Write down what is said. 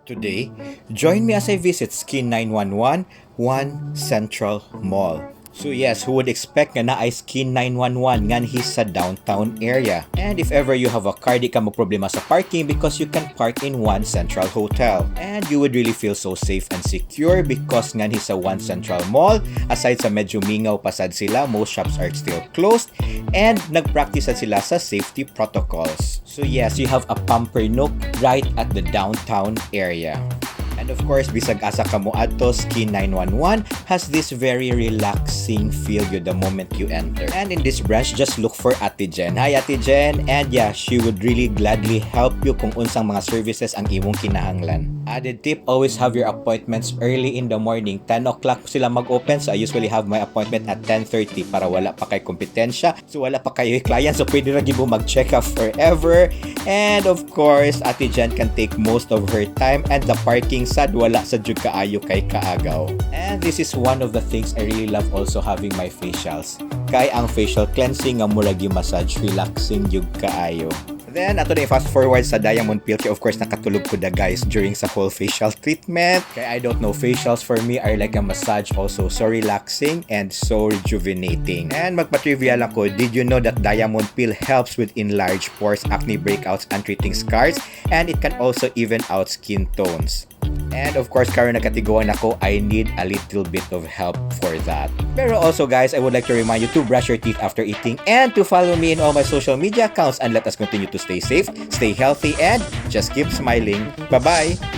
Today, join me as I visit Skin911 One Central Mall. So yes, who would expect nga na ay Skin911 nga he's sa downtown area. And if ever you have a car, di ka magproblema sa parking because you can park in One Central Hotel. And you would really feel so safe and secure because nga he's sa One Central Mall. Aside sa medyo mingaw pasad sila, most shops are still closed. And nagpractice sila sa safety protocols. So yes, you have a pamper nook right at the downtown area. And of course, bisag asa ka mo adto, Skin911 has this very relaxing feel you the moment you enter. And in this branch, just look for Ate Jen. Hi Ate Jen! And yeah, she would really gladly help you kung unsang mga services ang imong kinahanglan. Added tip, always have your appointments early in the morning. 10 o'clock sila mag-open, so I usually have my appointment at 10:30 para wala pa kay kompetensya. So wala pa kayo client, so pwede na gibo mag-check up forever. And of course, Ate Jen can take most of her time and the parking sad wala sa jud kaayo kay kaagaw. And this is one of the things I really love also having my facials. Kay ang facial cleansing nga murag yung massage, relaxing jud kaayo. Then, ato na fast forward sa Diamond Peel. Of course, nakatulog ko da guys during sa whole facial treatment. Kaya I don't know, facials for me are like a massage also. So relaxing and so rejuvenating. And magpa-trivia lang ko, did you know that Diamond Peel helps with enlarged pores, acne breakouts, and treating scars? And it can also even out skin tones. And of course, karon nakatiguan ako, I need a little bit of help for that. Pero also guys, I would like to remind you to brush your teeth after eating and to follow me in all my social media accounts and let us continue to stay safe, stay healthy, and just keep smiling. Bye-bye!